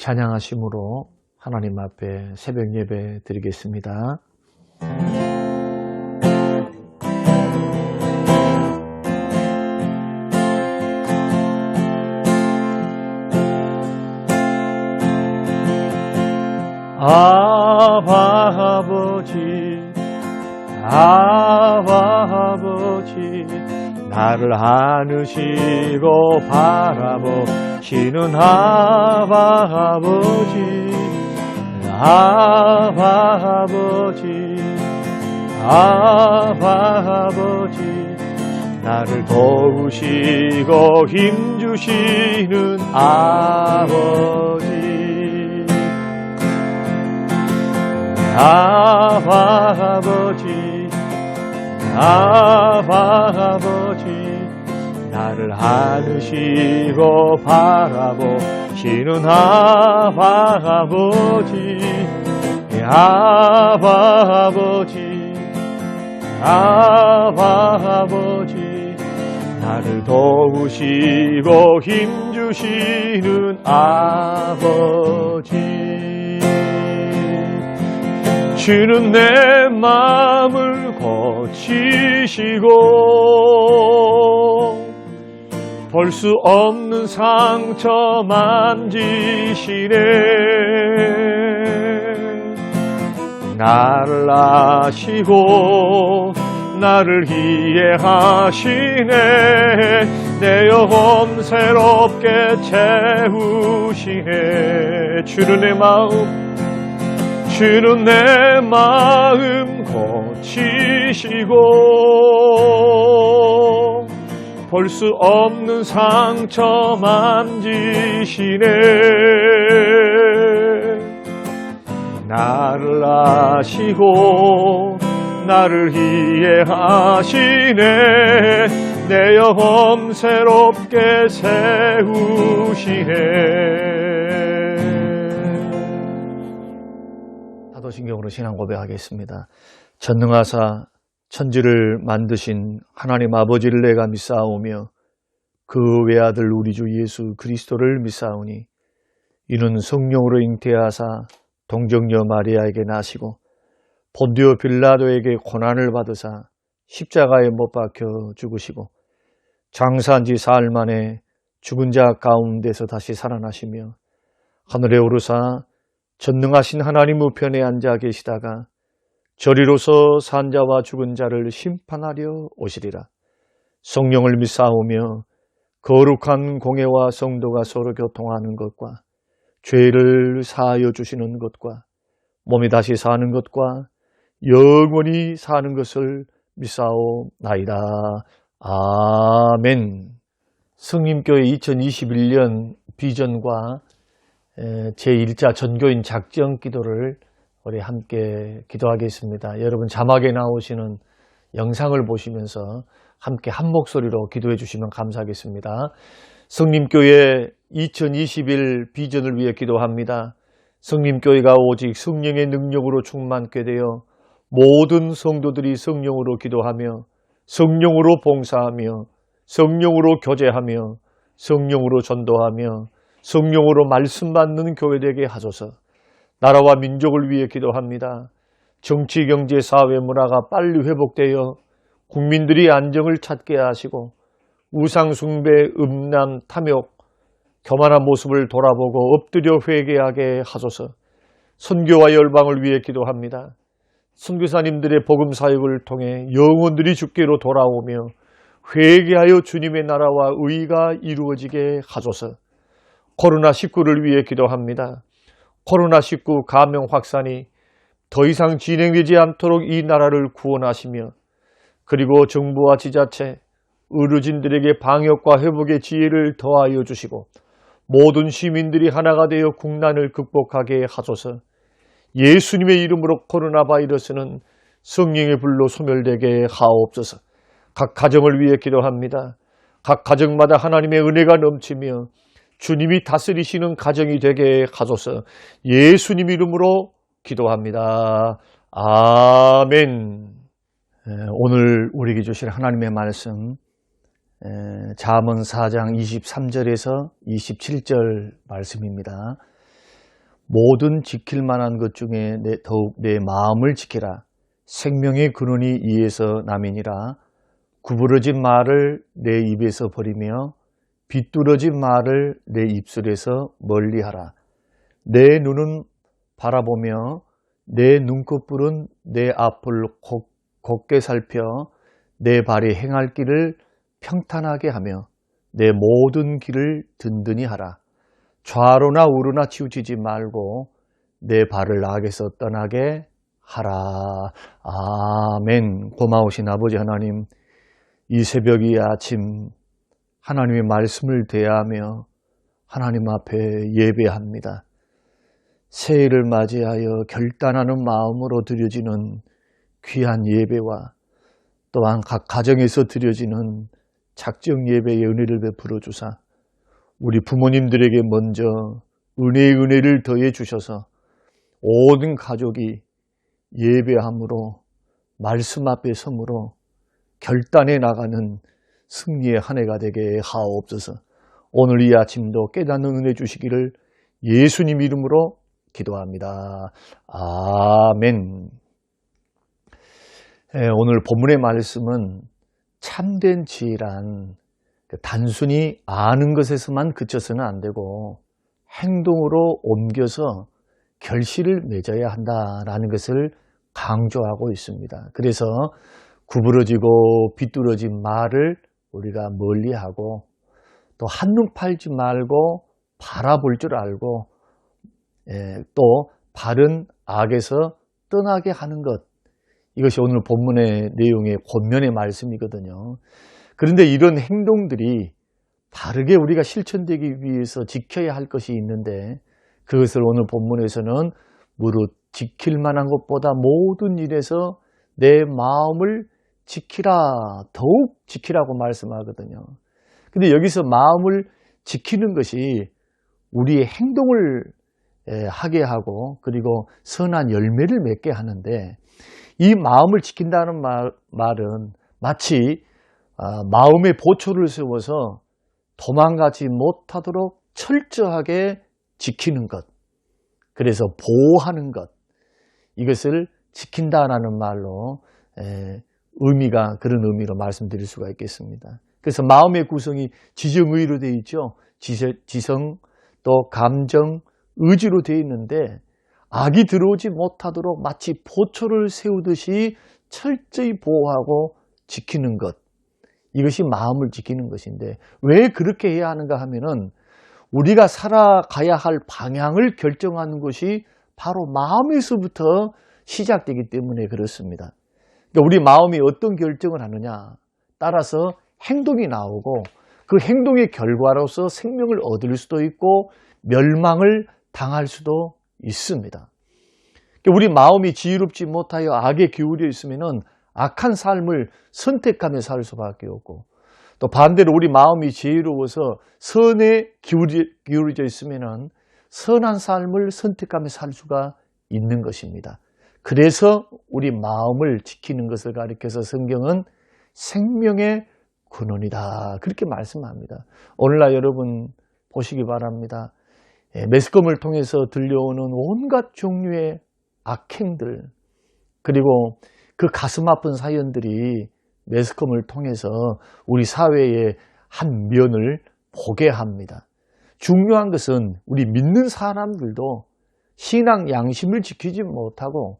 찬양하심으로 하나님 앞에 새벽 예배 드리겠습니다. 아바 아버지 나를 안으시고 바라보시는 아바 아버지 나를 도우시고 힘주시는 아버지 아버지 나를 안으시고 바라보시는 아버지 나를 도우시고 힘주시는 아버지 주는 내 마음을 고치시고 볼 수 없는 상처 만지시네 나를 아시고 나를 이해하시네 내 영혼 새롭게 채우시네 주는 내 마음 고치시고 볼 수 없는 상처 만지시네 나를 아시고 나를 이해하시네 내 영혼 새롭게 세우시네 사도신경으로 신앙 고백하겠습니다. 전능하사 천지를 만드신 하나님 아버지를 내가 믿사오며 그 외아들 우리 주 예수 그리스도를 믿사오니 이는 성령으로 잉태하사 동정녀 마리아에게 나시고 본디오 빌라도에게 고난을 받으사 십자가에 못 박혀 죽으시고 장사한 지 사흘 만에 죽은 자 가운데서 다시 살아나시며 하늘에 오르사 전능하신 하나님 우편에 앉아 계시다가 저리로서 산 자와 죽은 자를 심판하려 오시리라. 성령을 믿사오며 거룩한 공회와 성도가 서로 교통하는 것과 죄를 사하여 주시는 것과 몸이 다시 사는 것과 영원히 사는 것을 믿사오나이다. 아멘. 성림교회 2021년 비전과 제1자 전교인 작정 기도를 우리 함께 기도하겠습니다. 여러분 자막에 나오시는 영상을 보시면서 함께 한 목소리로 기도해 주시면 감사하겠습니다. 성림교회 2021 비전을 위해 기도합니다. 성림교회가 오직 성령의 능력으로 충만케 되어 모든 성도들이 성령으로 기도하며 성령으로 봉사하며 성령으로 교제하며 성령으로 전도하며 성령으로 말씀 받는 교회 되게 하소서. 나라와 민족을 위해 기도합니다. 정치, 경제, 사회, 문화가 빨리 회복되어 국민들이 안정을 찾게 하시고 우상 숭배, 음란, 탐욕, 교만한 모습을 돌아보고 엎드려 회개하게 하소서. 선교와 열방을 위해 기도합니다. 선교사님들의 복음 사역을 통해 영혼들이 주께로 돌아오며 회개하여 주님의 나라와 의가 이루어지게 하소서. 코로나19를 위해 기도합니다. 코로나19 감염 확산이 더 이상 진행되지 않도록 이 나라를 구원하시며 그리고 정부와 지자체, 의료진들에게 방역과 회복의 지혜를 더하여 주시고 모든 시민들이 하나가 되어 국난을 극복하게 하소서. 예수님의 이름으로 코로나 바이러스는 성령의 불로 소멸되게 하옵소서. 각 가정을 위해 기도합니다. 각 가정마다 하나님의 은혜가 넘치며 주님이 다스리시는 가정이 되게 하소서. 예수님 이름으로 기도합니다. 아멘. 오늘 우리에게 주실 하나님의 말씀 잠언 4장 23절에서 27절 말씀입니다. 모든 지킬 만한 것 중에 더욱 내 마음을 지키라. 생명의 근원이 이에서 남이니라. 구부러진 말을 내 입에서 버리며 비뚤어진 말을 내 입술에서 멀리하라. 내 눈은 바라보며 내 눈꺼풀은 내 앞을 곱게 살펴 내 발이 행할 길을 평탄하게 하며 내 모든 길을 든든히 하라. 좌로나 우로나 치우치지 말고 내 발을 악에서 떠나게 하라. 아멘. 고마우신 아버지 하나님, 이 새벽이 아침 하나님의 말씀을 대하며 하나님 앞에 예배합니다. 새해를 맞이하여 결단하는 마음으로 드려지는 귀한 예배와 또한 각 가정에서 드려지는 작정 예배의 은혜를 베풀어 주사 우리 부모님들에게 먼저 은혜의 은혜를 더해 주셔서 모든 가족이 예배함으로 말씀 앞에 섬으로 결단해 나가는 승리의 한 해가 되게 하옵소서. 오늘 이 아침도 깨닫는 은혜 주시기를 예수님 이름으로 기도합니다. 아멘. 오늘 본문의 말씀은 참된 지혜란 단순히 아는 것에서만 그쳐서는 안 되고 행동으로 옮겨서 결실을 맺어야 한다라는 것을 강조하고 있습니다. 그래서 구부러지고 비뚤어진 말을 우리가 멀리하고 또 한눈 팔지 말고 바라볼 줄 알고 또 바른 악에서 떠나게 하는 것, 이것이 오늘 본문의 내용의 권면의 말씀이거든요. 그런데 이런 행동들이 바르게 우리가 실천되기 위해서 지켜야 할 것이 있는데 그것을 오늘 본문에서는 무릇 지킬 만한 것보다 모든 일에서 내 마음을 지키라, 더욱 지키라고 말씀하거든요. 근데 여기서 마음을 지키는 것이 우리의 행동을 하게 하고 그리고 선한 열매를 맺게 하는데, 이 마음을 지킨다는 말은 마치 마음의 보초를 세워서 도망가지 못하도록 철저하게 지키는 것, 그래서 보호하는 것, 이것을 지킨다라는 말로 의미가 그런 의미로 말씀드릴 수가 있겠습니다. 그래서 마음의 구성이 지정의로 되어 있죠. 지성, 또 감정, 의지로 되어 있는데 악이 들어오지 못하도록 마치 보초를 세우듯이 철저히 보호하고 지키는 것, 이것이 마음을 지키는 것인데 왜 그렇게 해야 하는가 하면은 우리가 살아가야 할 방향을 결정하는 것이 바로 마음에서부터 시작되기 때문에 그렇습니다. 그러니까 우리 마음이 어떤 결정을 하느냐 따라서 행동이 나오고 그 행동의 결과로서 생명을 얻을 수도 있고 멸망을 당할 수도 있습니다. 그러니까 우리 마음이 지혜롭지 못하여 악에 기울여 있으면은 악한 삶을 선택하며 살 수밖에 없고, 또 반대로 우리 마음이 지혜로워서 선에 기울어져 있으면은 선한 삶을 선택하며 살 수가 있는 것입니다. 그래서 우리 마음을 지키는 것을 가리켜서 성경은 생명의 근원이다, 그렇게 말씀합니다. 오늘날 여러분 보시기 바랍니다. 매스컴을 통해서 들려오는 온갖 종류의 악행들, 그리고 그 가슴 아픈 사연들이 매스컴을 통해서 우리 사회의 한 면을 보게 합니다. 중요한 것은 우리 믿는 사람들도 신앙 양심을 지키지 못하고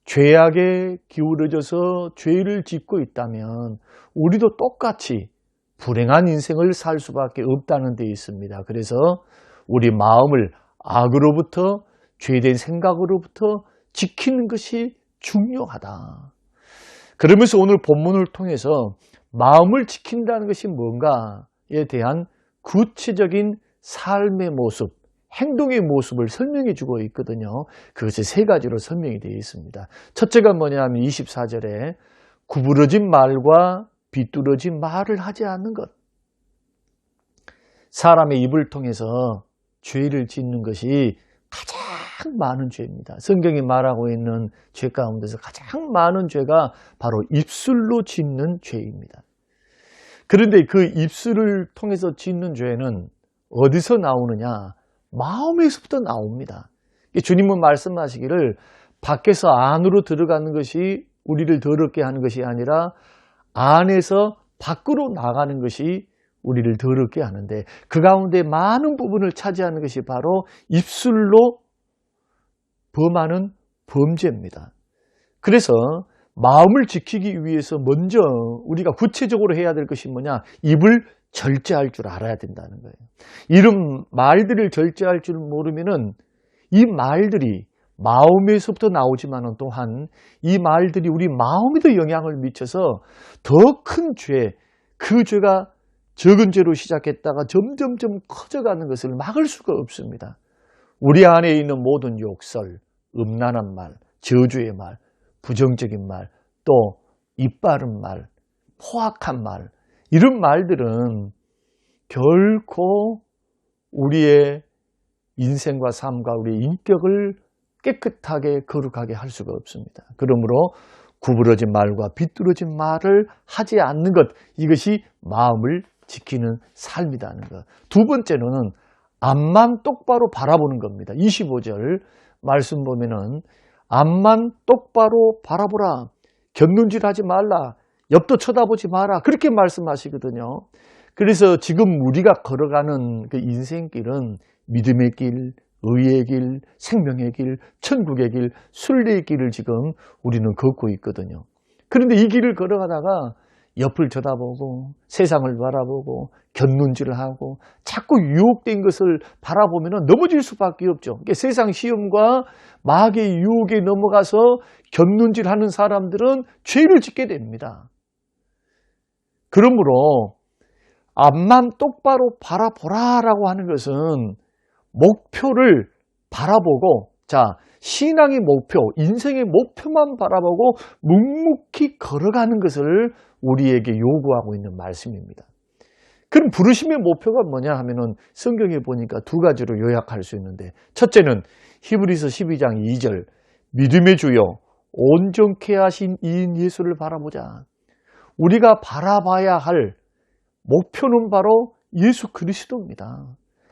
죄악에 기울어져서 죄를 짓고 있다면 우리도 똑같이 불행한 인생을 살 수밖에 없다는 데 있습니다. 그래서 우리 마음을 악으로부터, 죄된 생각으로부터 지키는 것이 중요하다. 그러면서 오늘 본문을 통해서 마음을 지킨다는 것이 뭔가에 대한 구체적인 삶의 모습, 행동의 모습을 설명해 주고 있거든요. 그것이 세 가지로 설명이 되어 있습니다. 첫째가 뭐냐면 24절에 구부러진 말과 비뚤어진 말을 하지 않는 것. 사람의 입을 통해서 죄를 짓는 것이 가장 많은 죄입니다. 성경이 말하고 있는 죄 가운데서 가장 많은 죄가 바로 입술로 짓는 죄입니다. 그런데 그 입술을 통해서 짓는 죄는 어디서 나오느냐? 마음에서부터 나옵니다. 주님은 말씀하시기를 밖에서 안으로 들어가는 것이 우리를 더럽게 하는 것이 아니라 안에서 밖으로 나가는 것이 우리를 더럽게 하는데, 그 가운데 많은 부분을 차지하는 것이 바로 입술로 범하는 범죄입니다. 그래서 마음을 지키기 위해서 먼저 우리가 구체적으로 해야 될 것이 뭐냐? 입을 절제할 줄 알아야 된다는 거예요. 이런 말들을 절제할 줄 모르면은 이 말들이 마음에서부터 나오지만은 또한 이 말들이 우리 마음에도 영향을 미쳐서 더 큰 죄, 그 죄가 적은 죄로 시작했다가 점점점 커져가는 것을 막을 수가 없습니다. 우리 안에 있는 모든 욕설, 음란한 말, 저주의 말, 부정적인 말, 또 이빠른 말, 포악한 말, 이런 말들은 결코 우리의 인생과 삶과 우리의 인격을 깨끗하게 거룩하게 할 수가 없습니다. 그러므로 구부러진 말과 비뚤어진 말을 하지 않는 것, 이것이 마음을 지키는 삶이라는 것. 두 번째로는 앞만 똑바로 바라보는 겁니다. 25절 말씀 보면은 앞만 똑바로 바라보라, 곁눈질하지 말라, 옆도 쳐다보지 마라, 그렇게 말씀하시거든요. 그래서 지금 우리가 걸어가는 그 인생길은 믿음의 길, 의의 길, 생명의 길, 천국의 길, 순례의 길을 지금 우리는 걷고 있거든요. 그런데 이 길을 걸어가다가 옆을 쳐다보고 세상을 바라보고 곁눈질을 하고 자꾸 유혹된 것을 바라보면 넘어질 수밖에 없죠. 그러니까 세상 시험과 마귀의 유혹에 넘어가서 곁눈질하는 사람들은 죄를 짓게 됩니다. 그러므로 앞만 똑바로 바라보라라고 하는 것은 목표를 바라보고, 자, 신앙의 목표, 인생의 목표만 바라보고 묵묵히 걸어가는 것을 우리에게 요구하고 있는 말씀입니다. 그럼 부르심의 목표가 뭐냐 하면은 성경에 보니까 두 가지로 요약할 수 있는데, 첫째는 히브리서 12장 2절 믿음의 주요 온전케 하신 이인 예수를 바라보자. 우리가 바라봐야 할 목표는 바로 예수 그리스도입니다.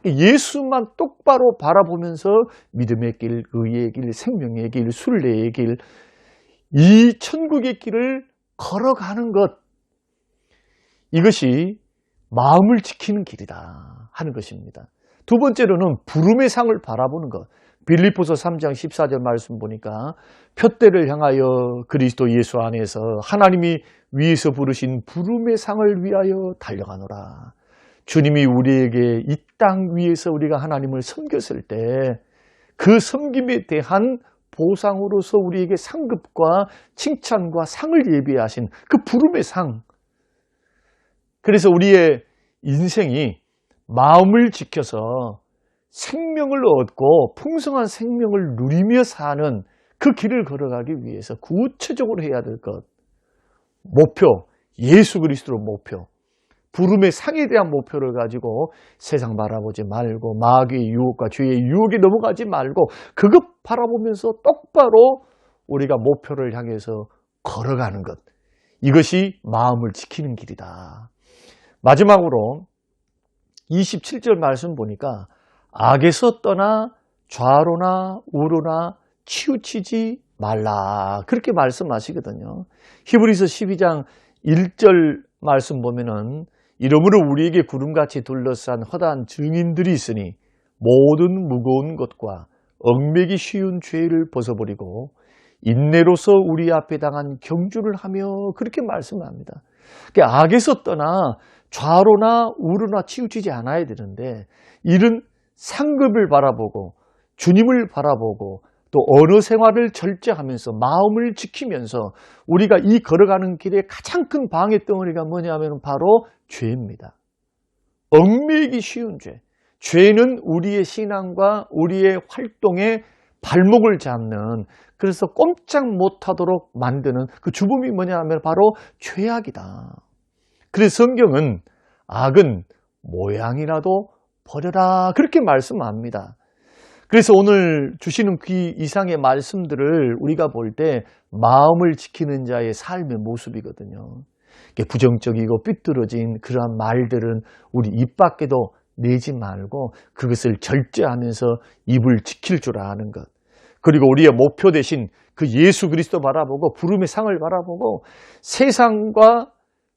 예수만 똑바로 바라보면서 믿음의 길, 의의 길, 생명의 길, 순례의 길, 이 천국의 길을 걸어가는 것, 이것이 마음을 지키는 길이다 하는 것입니다. 두 번째로는 부름의 상을 바라보는 것. 빌립보서 3장 14절 말씀 보니까 표대를 향하여 그리스도 예수 안에서 하나님이 위에서 부르신 부름의 상을 위하여 달려가노라. 주님이 우리에게 이 땅 위에서 우리가 하나님을 섬겼을 때 그 섬김에 대한 보상으로서 우리에게 상급과 칭찬과 상을 예비하신 그 부름의 상. 그래서 우리의 인생이 마음을 지켜서 생명을 얻고 풍성한 생명을 누리며 사는 그 길을 걸어가기 위해서 구체적으로 해야 될 것, 목표, 예수 그리스도의 목표, 부름의 상에 대한 목표를 가지고 세상 바라보지 말고 마귀의 유혹과 죄의 유혹에 넘어가지 말고 그것 바라보면서 똑바로 우리가 목표를 향해서 걸어가는 것, 이것이 마음을 지키는 길이다. 마지막으로 27절 말씀 보니까 악에서 떠나 좌로나 우로나 치우치지 말라, 그렇게 말씀하시거든요. 히브리서 12장 1절 말씀 보면은 이러므로 우리에게 구름같이 둘러싼 허다한 증인들이 있으니 모든 무거운 것과 얽매기 쉬운 죄를 벗어버리고 인내로서 우리 앞에 당한 경주를 하며, 그렇게 말씀합니다. 그러니까 악에서 떠나 좌로나 우로나 치우치지 않아야 되는데, 이런 상급을 바라보고 주님을 바라보고 또 언어 생활을 절제하면서 마음을 지키면서 우리가 이 걸어가는 길에 가장 큰 방해 덩어리가 뭐냐면 바로 죄입니다. 얽매이기 쉬운 죄. 죄는 우리의 신앙과 우리의 활동에 발목을 잡는, 그래서 꼼짝 못하도록 만드는 그 주범이 뭐냐면 바로 죄악이다. 그래서 성경은 악은 모양이라도 버려라, 그렇게 말씀합니다. 그래서 오늘 주시는 그 이상의 말씀들을 우리가 볼 때 마음을 지키는 자의 삶의 모습이거든요. 부정적이고 삐뚤어진 그러한 말들은 우리 입 밖에도 내지 말고 그것을 절제하면서 입을 지킬 줄 아는 것. 그리고 우리의 목표 대신 그 예수 그리스도 바라보고 부름의 상을 바라보고 세상과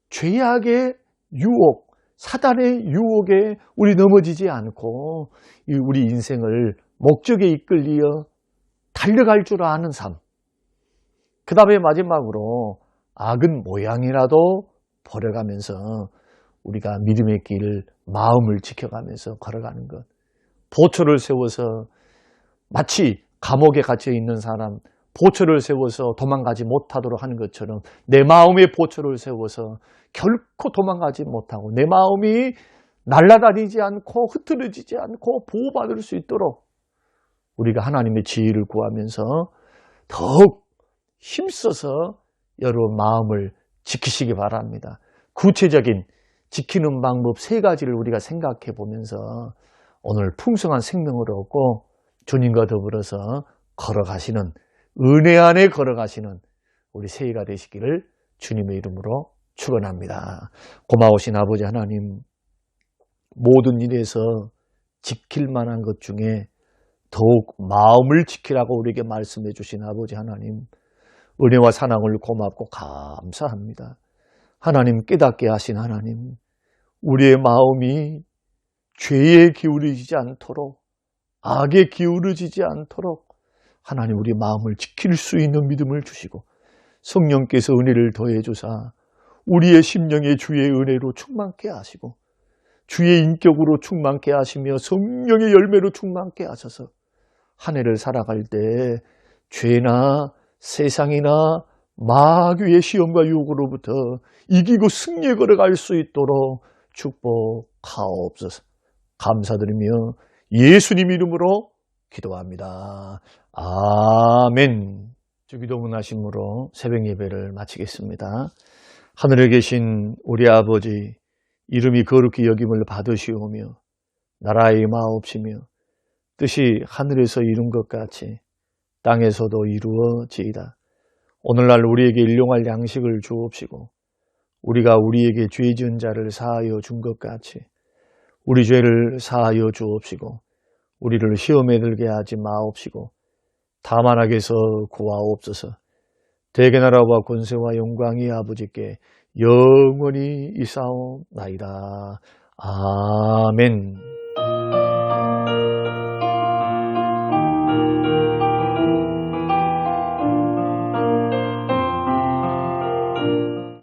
죄악의 유혹, 사단의 유혹에 우리 넘어지지 않고 우리 인생을 목적에 이끌리어 달려갈 줄 아는 삶. 그 다음에 마지막으로 악은 모양이라도 버려가면서 우리가 믿음의 길, 마음을 지켜가면서 걸어가는 것. 보초를 세워서 마치 감옥에 갇혀 있는 사람, 보초를 세워서 도망가지 못하도록 하는 것처럼 내 마음의 보초를 세워서 결코 도망가지 못하고 내 마음이 날아다니지 않고 흐트러지지 않고 보호받을 수 있도록 우리가 하나님의 지혜를 구하면서 더욱 힘써서 여러분 마음을 지키시기 바랍니다. 구체적인 지키는 방법 3가지를 우리가 생각해 보면서 오늘 풍성한 생명을 얻고 주님과 더불어서 걸어가시는, 은혜 안에 걸어가시는 우리 새해가 되시기를 주님의 이름으로 축원합니다. 고마우신 아버지 하나님, 모든 일에서 지킬 만한 것 중에 더욱 마음을 지키라고 우리에게 말씀해 주신 아버지 하나님, 은혜와 사랑을 고맙고 감사합니다. 하나님, 깨닫게 하신 하나님, 우리의 마음이 죄에 기울이지 않도록, 악에 기울어지지 않도록 하나님 우리 마음을 지킬 수 있는 믿음을 주시고 성령께서 은혜를 더해 주사 우리의 심령에 주의 은혜로 충만케 하시고 주의 인격으로 충만케 하시며 성령의 열매로 충만케 하셔서 한 해를 살아갈 때 죄나 세상이나 마귀의 시험과 유혹으로부터 이기고 승리에 걸어갈 수 있도록 축복하옵소서. 감사드리며 예수님 이름으로 기도합니다. 아멘. 주기도문 하심으로 새벽 예배를 마치겠습니다. 하늘에 계신 우리 아버지, 이름이 거룩히 여김을 받으시오며 나라의 마옵시며 뜻이 하늘에서 이룬 것 같이 땅에서도 이루어지이다. 오늘날 우리에게 일용할 양식을 주옵시고 우리가 우리에게 죄 지은 자를 사하여 준 것 같이 우리 죄를 사하여 주옵시고 우리를 시험에 들게 하지 마옵시고 다만 악에서 구하옵소서. 대개 나라와 권세와 영광이 아버지께 영원히 있사옵나이다. 아멘.